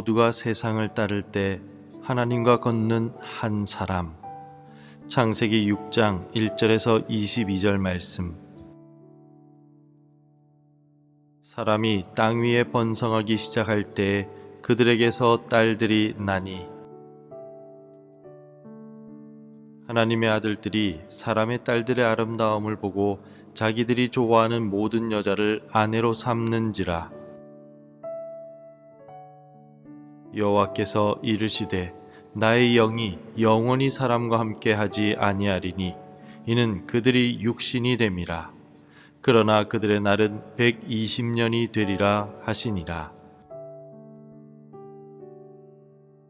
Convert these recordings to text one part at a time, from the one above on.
모두가 세상을 따를 때 하나님과 걷는 한 사람. 창세기 6장 1절에서 22절 말씀. 사람이 땅 위에 번성하기 시작할 때 그들에게서 딸들이 나니, 하나님의 아들들이 사람의 딸들의 아름다움을 보고 자기들이 좋아하는 모든 여자를 아내로 삼는지라. 여호와께서 이르시되 나의 영이 영원히 사람과 함께 하지 아니하리니 이는 그들이 육신이 됨이라. 그러나 그들의 날은 120년이 되리라 하시니라.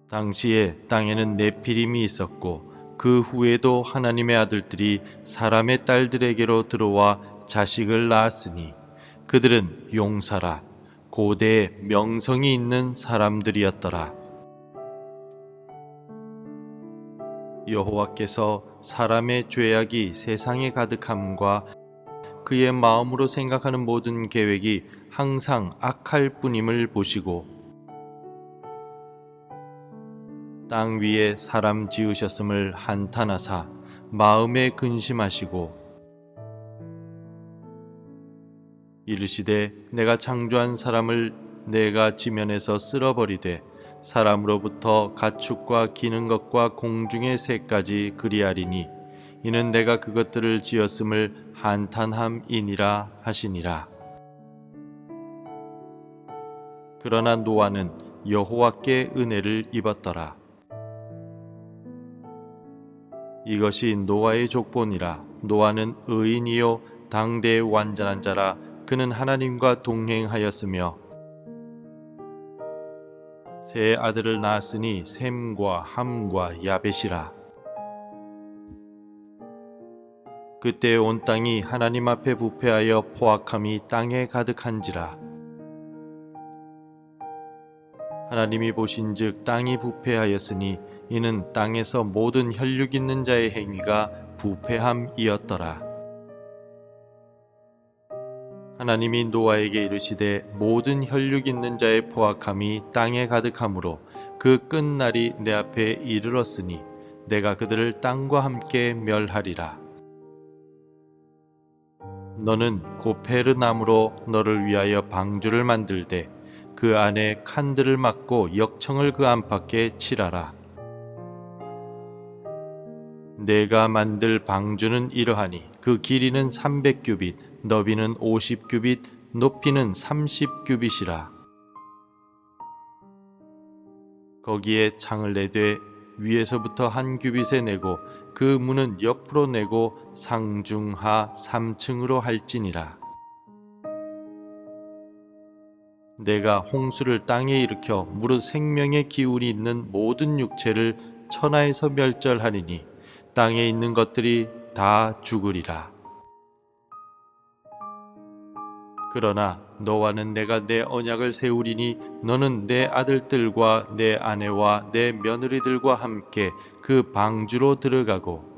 당시에 땅에는 네피림이 있었고 그 후에도 하나님의 아들들이 사람의 딸들에게로 들어와 자식을 낳았으니 그들은 용사라 고대의 명성이 있는 사람들이었더라. 여호와께서 사람의 죄악이 세상에 가득함과 그의 마음으로 생각하는 모든 계획이 항상 악할 뿐임을 보시고 땅 위에 사람 지으셨음을 한탄하사 마음에 근심하시고 이르시되 내가 창조한 사람을 내가 지면에서 쓸어버리되 사람으로부터 가축과 기는 것과 공중의 새까지 그리하리니 이는 내가 그것들을 지었음을 한탄함이니라 하시니라. 그러나 노아는 여호와께 은혜를 입었더라. 이것이 노아의 족본이라. 노아는 의인이요 당대의 완전한 자라. 그는 하나님과 동행하였으며 세 아들을 낳았으니 셈과 함과 야벳이라. 그때 온 땅이 하나님 앞에 부패하여 포악함이 땅에 가득한지라. 하나님이 보신즉 땅이 부패하였으니 이는 땅에서 모든 혈육 있는 자의 행위가 부패함이었더라. 하나님이 노아에게 이르시되 모든 혈육 있는 자의 포악함이 땅에 가득하므로 그 끝날이 내 앞에 이르렀으니 내가 그들을 땅과 함께 멸하리라. 너는 고페르 나무로 너를 위하여 방주를 만들되 그 안에 칸들을 막고 역청을 그 안팎에 칠하라. 내가 만들 방주는 이러하니 그 길이는 300규빗, 너비는 50규빗, 높이는 30규빗이라. 거기에 창을 내되 위에서부터 한 규빗에 내고 그 문은 옆으로 내고 상중하 3층으로 할지니라. 내가 홍수를 땅에 일으켜 무릇 생명의 기운이 있는 모든 육체를 천하에서 멸절하리니 땅에 있는 것들이 다 죽으리라. 그러나 너와는 내가 내 언약을 세우리니 너는 내 아들들과 내 아내와 내 며느리들과 함께 그 방주로 들어가고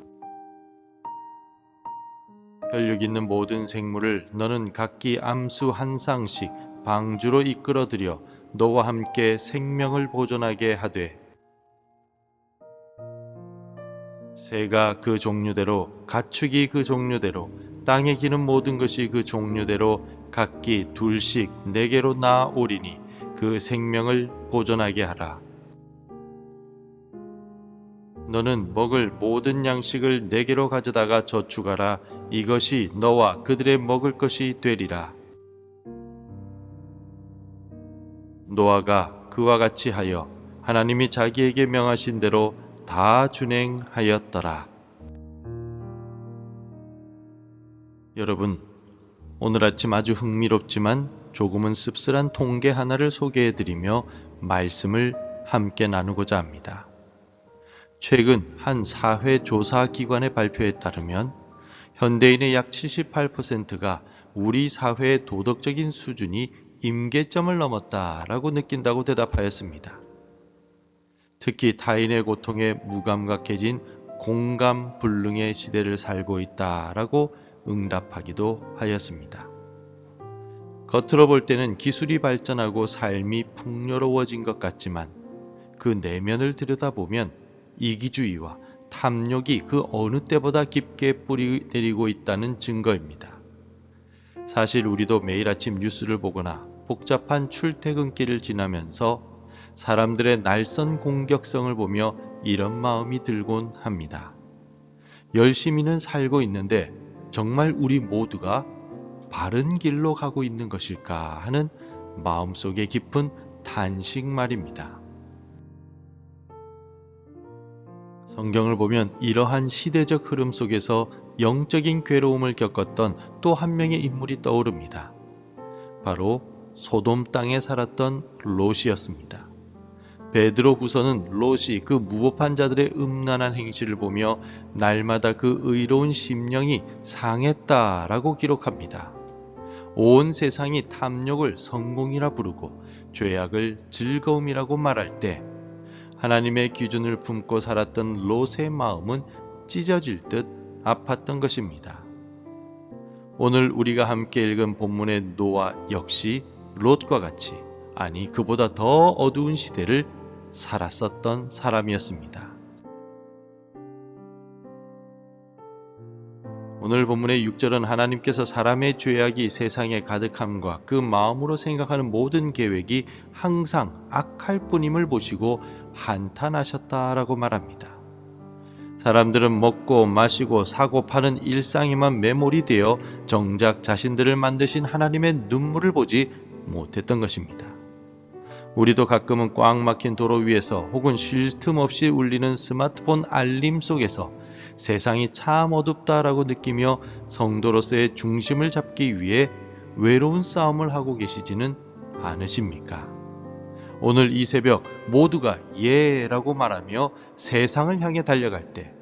혈육 있는 모든 생물을 너는 각기 암수 한 쌍씩 방주로 이끌어들여 너와 함께 생명을 보존하게 하되 새가 그 종류대로 가축이 그 종류대로 땅에 기는 모든 것이 그 종류대로 각기 둘씩 네개로 낳아오리니 그 생명을 보존하게 하라. 너는 먹을 모든 양식을 네개로 가져다가 저축하라. 이것이 너와 그들의 먹을 것이 되리라. 노아가 그와 같이 하여 하나님이 자기에게 명하신 대로 다 준행하였더라. 여러분, 오늘 아침 아주 흥미롭지만 조금은 씁쓸한 통계 하나를 소개해드리며 말씀을 함께 나누고자 합니다. 최근 한 사회조사기관의 발표에 따르면 현대인의 약 78%가 우리 사회의 도덕적인 수준이 임계점을 넘었다라고 느낀다고 대답하였습니다. 특히 타인의 고통에 무감각해진 공감불능의 시대를 살고 있다라고 응답하기도 하였습니다. 겉으로 볼 때는 기술이 발전하고 삶이 풍요로워진 것 같지만 그 내면을 들여다보면 이기주의와 탐욕이 그 어느 때보다 깊게 뿌리 내리고 있다는 증거입니다. 사실 우리도 매일 아침 뉴스를 보거나 복잡한 출퇴근길을 지나면서 사람들의 날선 공격성을 보며 이런 마음이 들곤 합니다. 열심히는 살고 있는데 정말 우리 모두가 바른 길로 가고 있는 것일까 하는 마음속에 깊은 탄식 말입니다. 성경을 보면 이러한 시대적 흐름 속에서 영적인 괴로움을 겪었던 또 한 명의 인물이 떠오릅니다. 바로 소돔 땅에 살았던 롯이었습니다. 베드로 후서는 롯이 그 무법한 자들의 음란한 행실을 보며 날마다 그 의로운 심령이 상했다라고 기록합니다. 온 세상이 탐욕을 성공이라 부르고 죄악을 즐거움이라고 말할 때 하나님의 기준을 품고 살았던 롯의 마음은 찢어질 듯 아팠던 것입니다. 오늘 우리가 함께 읽은 본문의 노아 역시 롯과 같이, 아니 그보다 더 어두운 시대를 살았었던 사람이었습니다. 오늘 본문의 6절은 하나님께서 사람의 죄악이 세상에 가득함과 그 마음으로 생각하는 모든 계획이 항상 악할 뿐임을 보시고 한탄하셨다라고 말합니다. 사람들은 먹고 마시고 사고 파는 일상에만 매몰이 되어 정작 자신들을 만드신 하나님의 눈물을 보지 못했던 것입니다. 우리도 가끔은 꽉 막힌 도로 위에서 혹은 쉴 틈 없이 울리는 스마트폰 알림 속에서 세상이 참 어둡다라고 느끼며 성도로서의 중심을 잡기 위해 외로운 싸움을 하고 계시지는 않으십니까? 오늘 이 새벽 모두가 예라고 말하며 세상을 향해 달려갈 때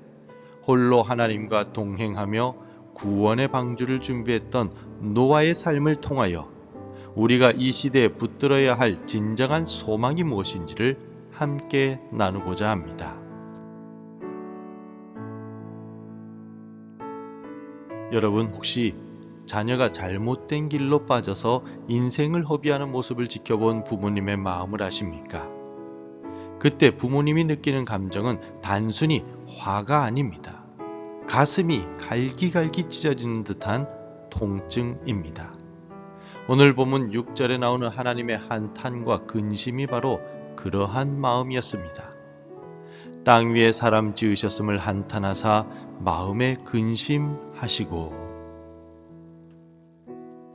홀로 하나님과 동행하며 구원의 방주를 준비했던 노아의 삶을 통하여 우리가 이 시대에 붙들어야 할 진정한 소망이 무엇인지를 함께 나누고자 합니다. 여러분 혹시 자녀가 잘못된 길로 빠져서 인생을 허비하는 모습을 지켜본 부모님의 마음을 아십니까? 그때 부모님이 느끼는 감정은 단순히 화가 아닙니다. 가슴이 갈기갈기 찢어지는 듯한 통증입니다. 오늘 본문 6절에 나오는 하나님의 한탄과 근심이 바로 그러한 마음이었습니다. 땅 위에 사람 지으셨음을 한탄하사 마음에 근심하시고.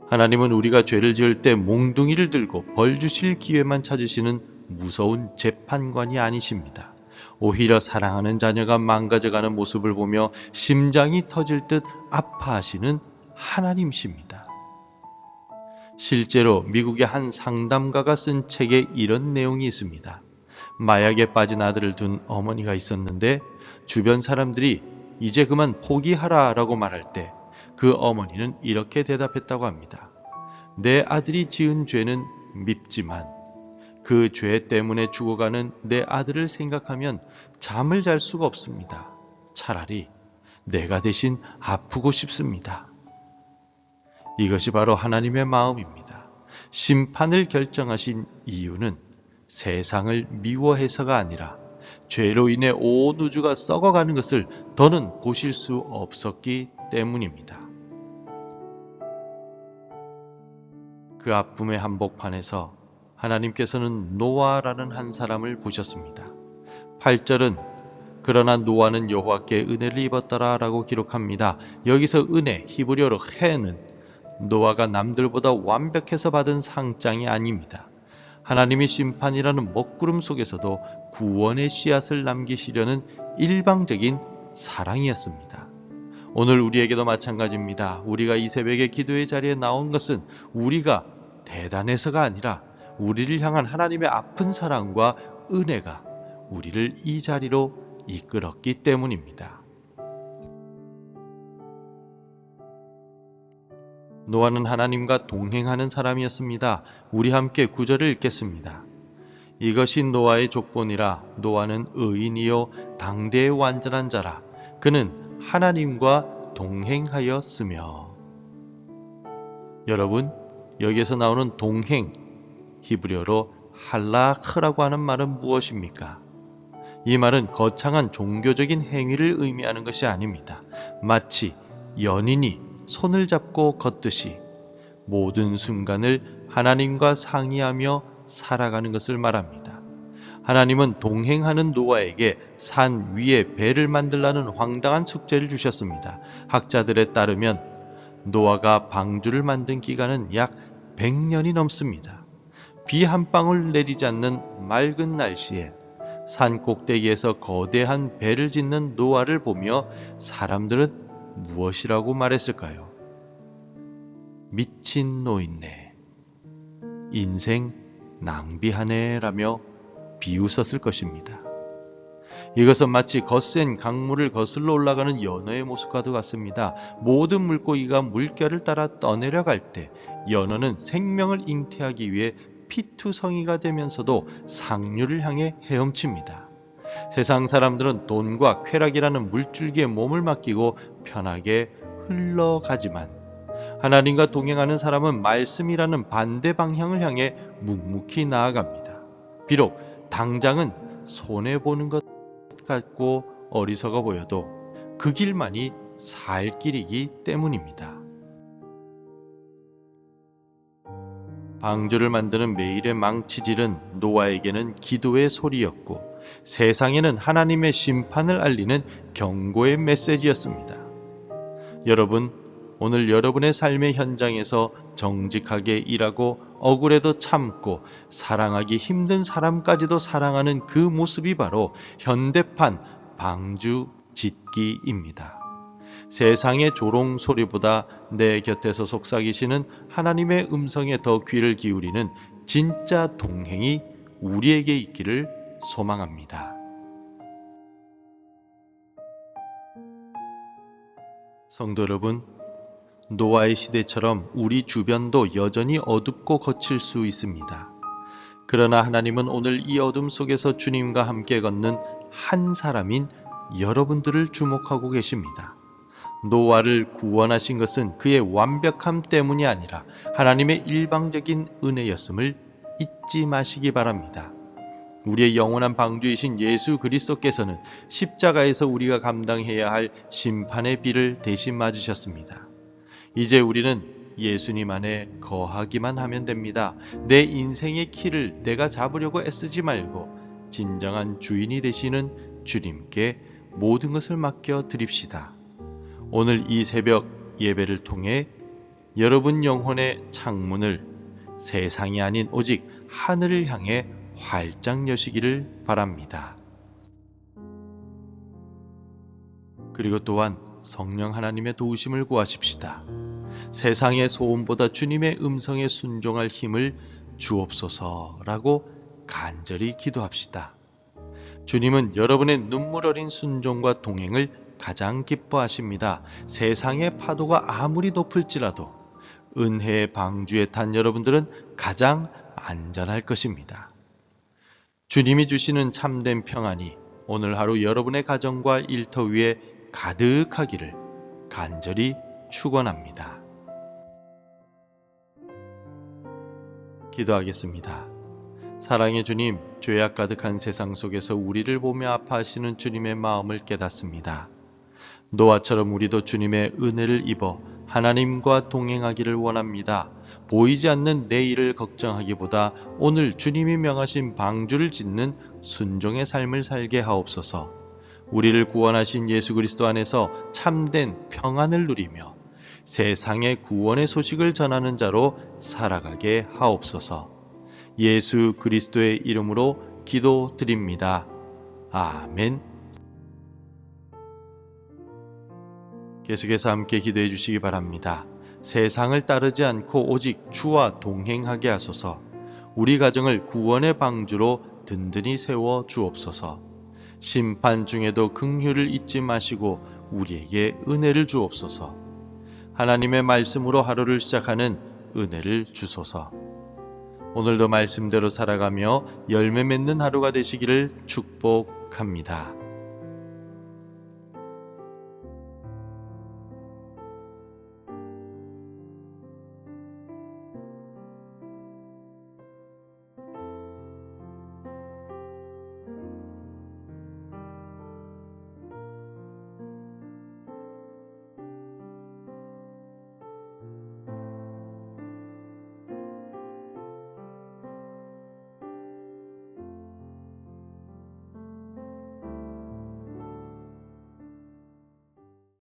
하나님은 우리가 죄를 지을 때 몽둥이를 들고 벌 주실 기회만 찾으시는 무서운 재판관이 아니십니다. 오히려 사랑하는 자녀가 망가져가는 모습을 보며 심장이 터질 듯 아파하시는 하나님이십니다. 실제로 미국의 한 상담가가 쓴 책에 이런 내용이 있습니다. 마약에 빠진 아들을 둔 어머니가 있었는데 주변 사람들이 이제 그만 포기하라 라고 말할 때 그 어머니는 이렇게 대답했다고 합니다. 내 아들이 지은 죄는 밉지만 그 죄 때문에 죽어가는 내 아들을 생각하면 잠을 잘 수가 없습니다. 차라리 내가 대신 아프고 싶습니다. 이것이 바로 하나님의 마음입니다. 심판을 결정하신 이유는 세상을 미워해서가 아니라 죄로 인해 온 우주가 썩어가는 것을 더는 보실 수 없었기 때문입니다. 그 아픔의 한복판에서 하나님께서는 노아라는 한 사람을 보셨습니다. 8절은 그러나 노아는 여호와께 은혜를 입었더라 라고 기록합니다. 여기서 은혜, 히브리어로 헤는 노아가 남들보다 완벽해서 받은 상장이 아닙니다. 하나님의 심판이라는 먹구름 속에서도 구원의 씨앗을 남기시려는 일방적인 사랑이었습니다. 오늘 우리에게도 마찬가지입니다. 우리가 이 새벽에 기도의 자리에 나온 것은 우리가 대단해서가 아니라 우리를 향한 하나님의 아픈 사랑과 은혜가 우리를 이 자리로 이끌었기 때문입니다. 노아는 하나님과 동행하는 사람이었습니다. 우리 함께 9절을 읽겠습니다. 이것이 노아의 족본이라. 노아는 의인이요 당대의 완전한 자라. 그는 하나님과 동행하였으며. 여러분, 여기에서 나오는 동행, 히브리어로 할라크라고 하는 말은 무엇입니까? 이 말은 거창한 종교적인 행위를 의미하는 것이 아닙니다. 마치 연인이 손을 잡고 걷듯이 모든 순간을 하나님과 상의하며 살아가는 것을 말합니다. 하나님은 동행하는 노아에게 산 위에 배를 만들라는 황당한 숙제를 주셨습니다. 학자들에 따르면 노아가 방주를 만든 기간은 약 100년이 넘습니다. 비 한 방울 내리지 않는 맑은 날씨에 산 꼭대기에서 거대한 배를 짓는 노아를 보며 사람들은 무엇이라고 말했을까요? 미친 노인네, 인생 낭비하네 라며 비웃었을 것입니다. 이것은 마치 거센 강물을 거슬러 올라가는 연어의 모습과도 같습니다. 모든 물고기가 물결을 따라 떠내려갈 때 연어는 생명을 잉태하기 위해 피투성이가 되면서도 상류를 향해 헤엄칩니다. 세상 사람들은 돈과 쾌락이라는 물줄기에 몸을 맡기고 편하게 흘러가지만 하나님과 동행하는 사람은 말씀이라는 반대 방향을 향해 묵묵히 나아갑니다. 비록 당장은 손해보는 것 같고 어리석어 보여도 그 길만이 살 길이기 때문입니다. 방주를 만드는 매일의 망치질은 노아에게는 기도의 소리였고 세상에는 하나님의 심판을 알리는 경고의 메시지였습니다. 여러분, 오늘 여러분의 삶의 현장에서 정직하게 일하고 억울해도 참고 사랑하기 힘든 사람까지도 사랑하는 그 모습이 바로 현대판 방주 짓기입니다. 세상의 조롱 소리보다 내 곁에서 속삭이시는 하나님의 음성에 더 귀를 기울이는 진짜 동행이 우리에게 있기를 소망합니다. 성도 여러분, 노아의 시대처럼 우리 주변도 여전히 어둡고 거칠 수 있습니다. 그러나 하나님은 오늘 이 어둠 속에서 주님과 함께 걷는 한 사람인 여러분들을 주목하고 계십니다. 노아를 구원하신 것은 그의 완벽함 때문이 아니라 하나님의 일방적인 은혜였음을 잊지 마시기 바랍니다. 우리의 영원한 방주이신 예수 그리스도께서는 십자가에서 우리가 감당해야 할 심판의 비를 대신 맞으셨습니다. 이제 우리는 예수님 안에 거하기만 하면 됩니다. 내 인생의 키를 내가 잡으려고 애쓰지 말고 진정한 주인이 되시는 주님께 모든 것을 맡겨 드립시다. 오늘 이 새벽 예배를 통해 여러분 영혼의 창문을 세상이 아닌 오직 하늘을 향해 활짝 여시기를 바랍니다. 그리고 또한 성령 하나님의 도우심을 구하십시다. 세상의 소음보다 주님의 음성에 순종할 힘을 주옵소서라고 간절히 기도합시다. 주님은 여러분의 눈물 어린 순종과 동행을 가장 기뻐하십니다. 세상의 파도가 아무리 높을지라도 은혜의 방주에 탄 여러분들은 가장 안전할 것입니다. 주님이 주시는 참된 평안이 오늘 하루 여러분의 가정과 일터 위에 가득하기를 간절히 축원합니다. 기도하겠습니다. 사랑의 주님, 죄악 가득한 세상 속에서 우리를 보며 아파하시는 주님의 마음을 깨닫습니다. 노아처럼 우리도 주님의 은혜를 입어 하나님과 동행하기를 원합니다. 보이지 않는 내일을 걱정하기보다 오늘 주님이 명하신 방주를 짓는 순종의 삶을 살게 하옵소서. 우리를 구원하신 예수 그리스도 안에서 참된 평안을 누리며 세상의 구원의 소식을 전하는 자로 살아가게 하옵소서. 예수 그리스도의 이름으로 기도드립니다. 아멘. 계속해서 함께 기도해 주시기 바랍니다. 세상을 따르지 않고 오직 주와 동행하게 하소서. 우리 가정을 구원의 방주로 든든히 세워 주옵소서. 심판 중에도 긍휼을 잊지 마시고 우리에게 은혜를 주옵소서. 하나님의 말씀으로 하루를 시작하는 은혜를 주소서. 오늘도 말씀대로 살아가며 열매 맺는 하루가 되시기를 축복합니다.